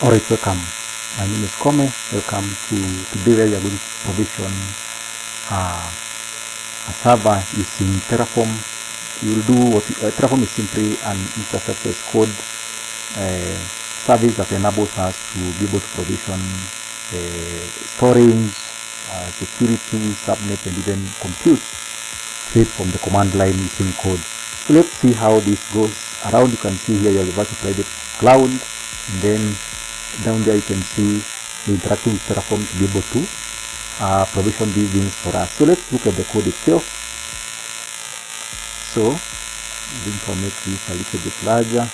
Alright, welcome. My name is Kome. Welcome to today where we are going to provision a server using Terraform. You will do what Terraform is simply an infrastructure as code service that enables us to be able to provision storage, security, subnet, and even compute straight from the command line using code. So let's see how this goes around. You can see here you have the virtual private cloud, and then down there you can see the interacting with Terraform to be able to provision these things for us. So let's look at the code itself. So I'm going to make this a little bit larger.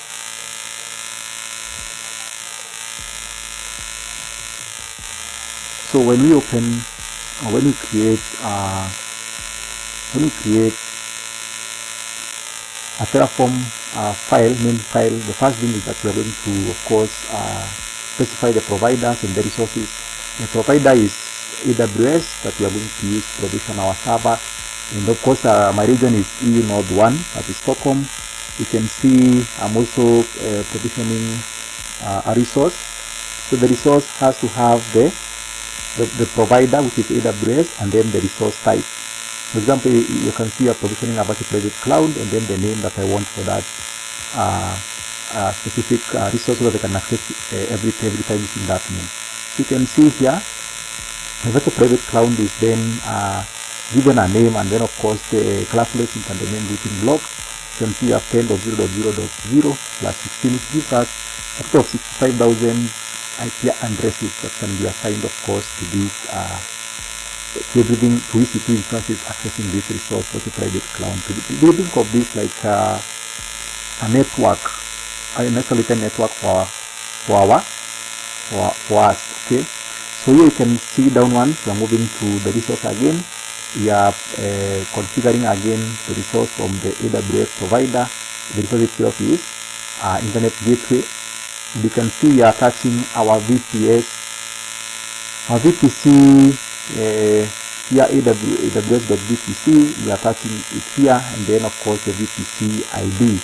So when we open or when we create a Terraform main file, the first thing is that we are going to, of course, specify the providers and the resources. The provider is AWS that we are going to use to provision our server, and of course my region is EU Node 1, that is Stockholm. You can see I'm also provisioning a resource. So the resource has to have the provider, which is AWS, and then the resource type. For example, you can see I'm provisioning a virtual private cloud, and then the name that I want for that specific resource so that I can access every time using that name. You can see here the virtual private cloud is then given a name, and then of course the calculations and the main routing block. You can see you have 10.0.0.0 plus 16, which gives us a total of 65,000 IP addresses that can be assigned, of course, to this to everything, to EC2 instances accessing this resource virtual private cloud. So we think of this like a network, an isolated network for us. Okay. So here you can see down one, we are moving to the resource again. We are configuring again the resource from the AWS provider. The resource itself is Internet Gateway. You can see we are attaching our VPC here, AWS.VPC. We are attaching it here, and then of course the VPC ID.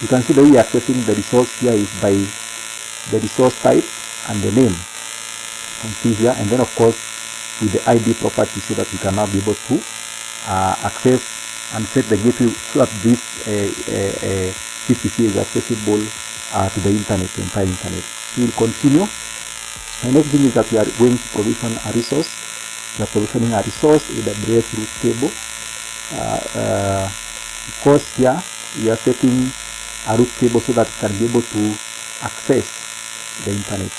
You can see that we are accessing the resource here is by the resource type and the name. You can see here, and then of course with the ID property, so that we can now be able to access and set the gateway so that this VPC is accessible to the internet, the entire internet. We will continue. The next thing is that we are going to provision a resource. We are provisioning a resource, AWS root table. Of course, here we are setting a root table so that we can be able to access the internet.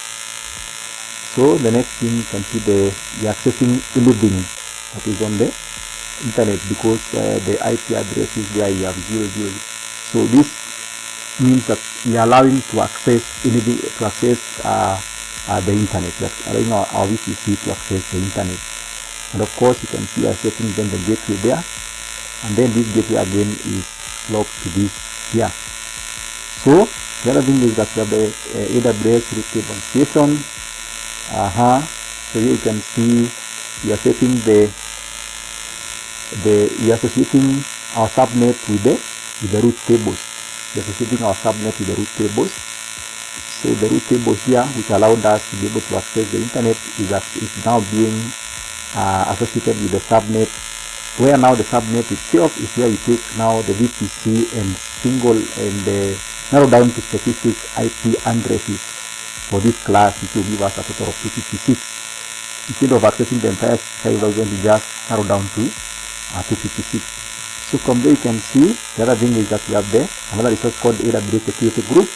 So the next thing you can see we are accessing anything that is on the internet, because the IP address is there. You have 00. So this means that we are allowing to access anything, to access the internet. We are allowing our VPC to access the internet. And of course you can see we are setting then the gateway there, and then this gateway again is locked to this here. So the other thing is that we have the AWS root table station. So here you can see we are setting we are associating our subnet with the root tables. We are associating our subnet with the root tables. So the root table here, which allowed us to be able to access the internet, is now being associated with the subnet, where now the subnet itself is where we take now the VPC and narrow down to specific IP addresses for this class, which will give us a total of 256. Instead of accessing the entire 5,000, we just narrow down to 256. So from there you can see the other thing is that we have another resource called AWS Security Group,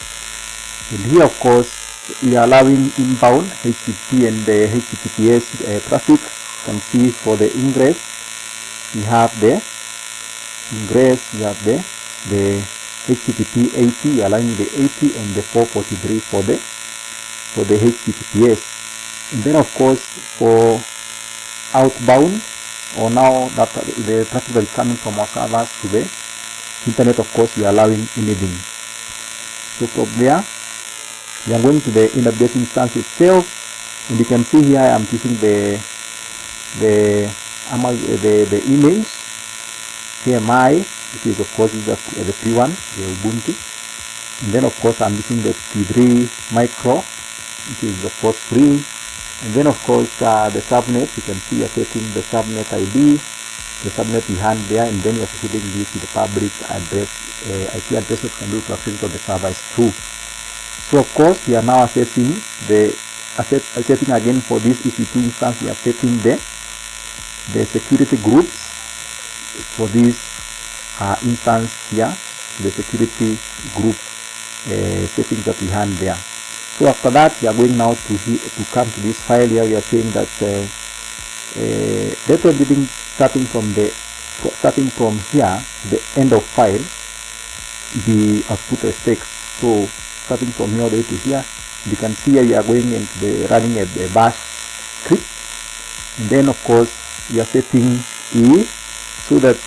and here of course we are allowing inbound HTTP and the HTTPS traffic. You can see for the ingress we have the HTTP 80, we are allowing the 80 and the 443 for the HTTPS. And then of course for outbound, or now that the traffic that is coming from our servers to the internet, of course we are allowing anything. So from there we are going to the AWS instance itself, and you can see here I am choosing the image TMI, which is of course is the free one, the Ubuntu. And then of course I'm using the P3 micro which is of course free. And then of course the subnet, you can see you're setting the subnet ID, the subnet behind there, and then you're setting this with the public address, IP address that can be to access to the server is true. So of course we are now setting again for this EC2 instance. We are setting the security groups for this instance here, the security group settings that we had there. So after that, we are going now to come to this file here. We are saying that let everything starting from here, the end of file, be output as text. So starting from here all the way to here, you can see here we are going into running a bash script, and then of course we are setting E, so that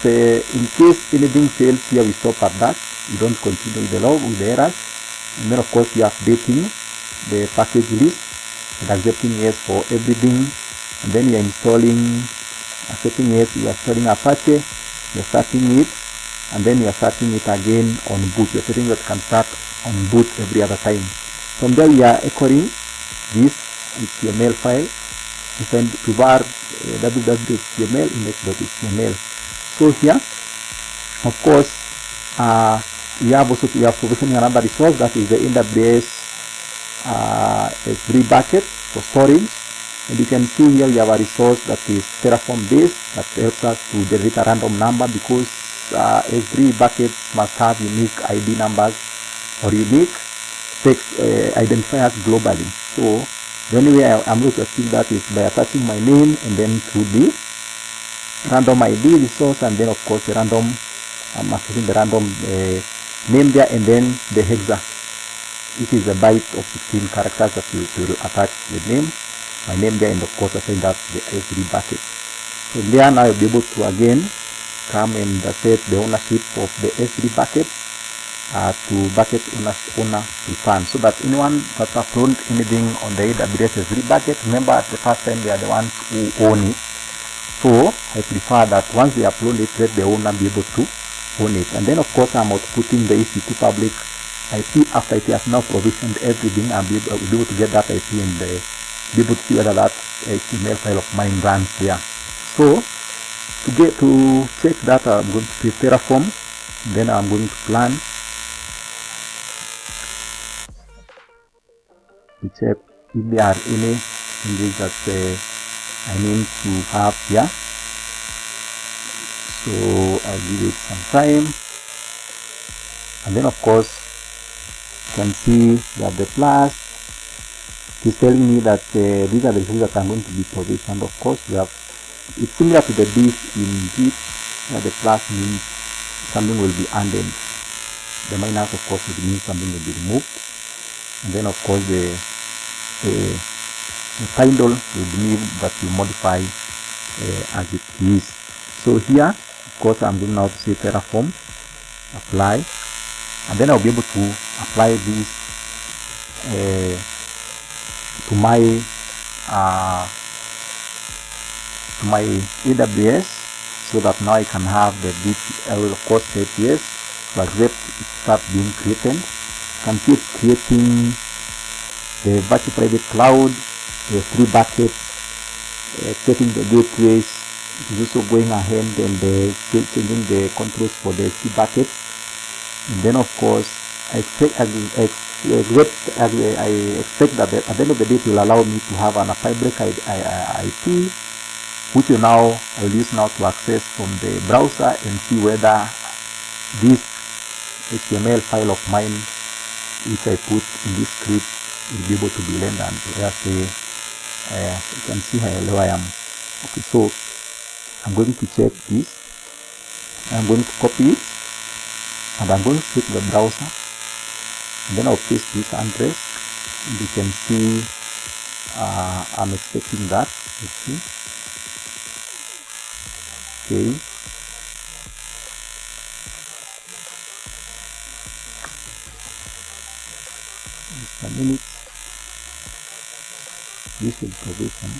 in case anything fails here, we stop at that. We don't continue with the log with the errors. And then of course we are updating the package list and accepting yes for everything. And then we are installing, accepting yes, we are installing Apache, we are starting it, and then we are starting it again on boot. We are setting that can start on boot every other time. From there we are echoing this HTML file. You can var www.html index.html. So here, of course, we have provisioning another resource, that is the AWS S3 bucket for storage. And you can see here we have a resource that is terraform based, that helps us to generate a random number, because S3 buckets must have unique ID numbers or unique text identifiers globally. So the only way I'm going to achieve that is by attaching my name and then through the random ID resource, and then of course the random, I'm accessing the random name there, and then the hexa, which is a byte of 16 characters that will attach the name, my name there, and of course assign that to the S3 bucket. So there now you'll be able to again come and set the ownership of the S3 bucket to bucket owner return, so that anyone that upload anything on the AWS S3 bucket, remember at the first time they are the ones who own it. So I prefer that once they upload it, let the owner be able to own it. And then of course I'm outputting the EC2 public IP after it has now provisioned everything. I'll be able to get that IP and be able to see whether that HTML file of mine runs there. So to check that, I'm going to create terraform, then I'm going to plan to check if there are any changes that I need to have here. So I'll give it some time, and then of course you can see that the plus is telling me that these are the resources that I'm going to be provisioned. Of course we have, it's similar to the diff in Git, where the plus means something will be added, the minus of course will mean something will be removed, and then of course the title will mean that you modify as it is. So here of course I'm going now to say terraform apply, and then I'll be able to apply this to my AWS, so that now I can have the bit. I will of course say yes to accept it start being created. You can see it's creating the virtual private cloud, the 3 buckets, setting the gateways. It is also going ahead and changing the controls for the 3 buckets. And then of course I expect that at the end of the day it will allow me to have an public IP, which will now I will use now to access from the browser and see whether this HTML file of mine, which I put in this script, will be able to be rendered. And just say you can see how low I am. Okay, so I'm going to check this. I'm going to copy it, and I'm going to click the browser, and then I'll paste this address, and you can see I'm expecting that. Let's see. Okay. Just a minute. This will provision.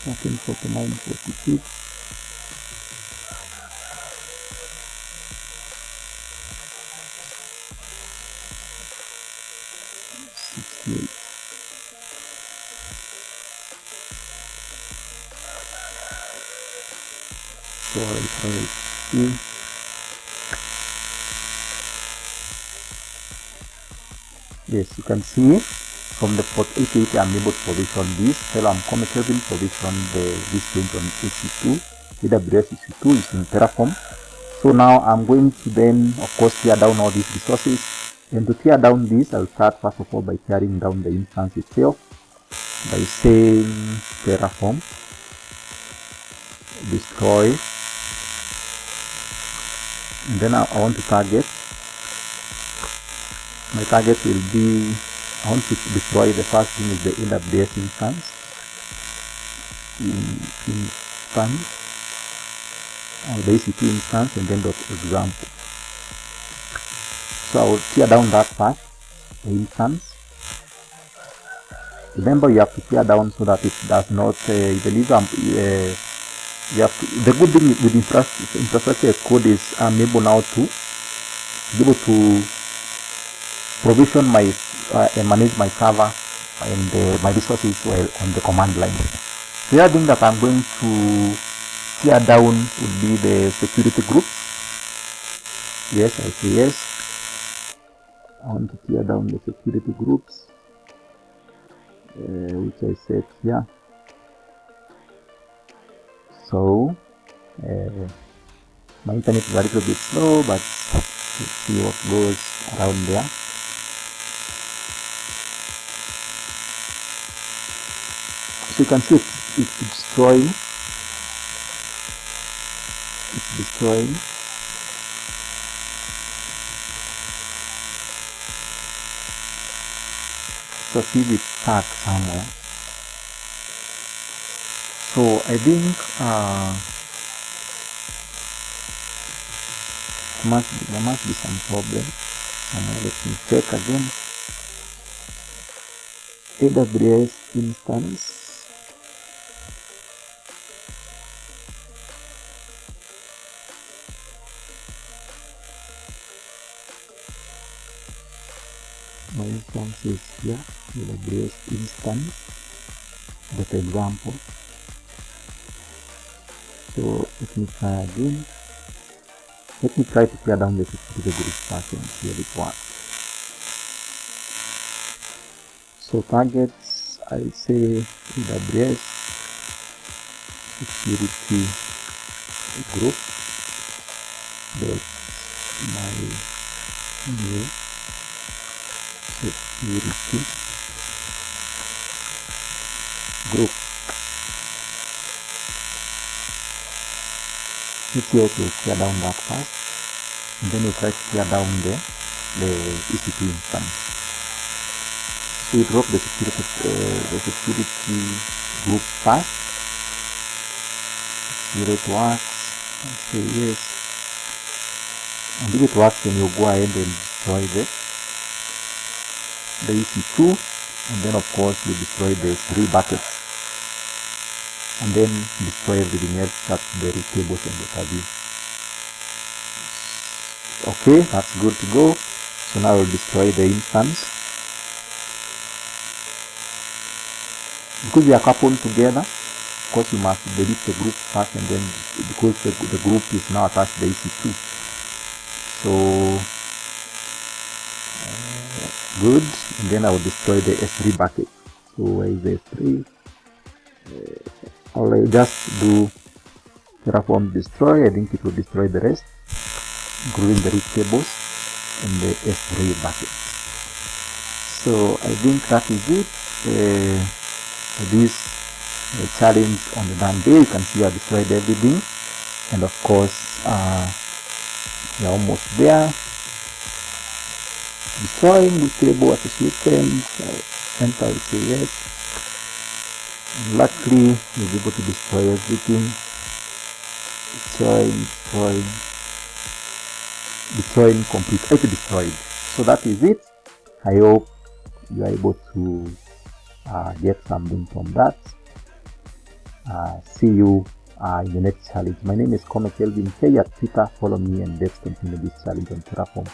49:46. Okay. So I'll try to see. Yes, you can see from the port 88 I'm able to provision this. Hello, I'm Kelvin provision this print on EC2, AWS EC2 using Terraform. So now I'm going to then, of course, tear down all these resources. And to tear down this, I'll start first of all by tearing down the instance itself by saying terraform destroy, and then I want to target. My target will be, I want to destroy, the first thing is the AWS instance, or the EC2 instance, and then .example. So I will tear down that part, the instance. Remember, you have to tear down so that it does not, you have to, the good thing with infrastructure as code is I'm able now to be able to provision my and manage my server and my resources well on the command line. The other thing that I'm going to tear down would be the security groups. Yes, I say yes. I want to tear down the security groups, which I set here. So my internet is a little bit slow, but let's see what goes around there. So you can see it's destroying. It's destroying. So see it's stuck somewhere. So I think there must be some problem somewhere. Let me check again. AWS instance. My instance is here, AWS instance, that example. So let me try again. Let me try to tear down the security group first and see if it works. So targets, I'll say AWS security group dot my new security group. Let's see if we tear down that first, and then we try to tear down the EC2 instance. So we drop the security group first. See if it works. Okay, yes. And if it works, then you go ahead and destroy the EC2, and then of course you destroy the 3 buckets, and then destroy everything else, that's the root tables and what have you. Okay, that's good to go. So now we'll destroy the instance. Because they are coupled together, of course you must delete the group first, and then because the group is now attached to the EC2. So good, and then I will destroy the S3 bucket. So where is the S3? I'll just do terraform destroy. I think it will destroy the rest, including the root tables and the S3 bucket. So I think that is it. This challenge on the done day, you can see I destroyed everything, and of course we are almost there. Destroying the table at the system. Enter, will say yes. And luckily we'll be able to destroy everything. Destroying completely destroyed. So that is it. I hope you are able to get something from that. See you in the next challenge. My name is Kelvin K at Twitter. Follow me and let's continue this challenge on Terraform.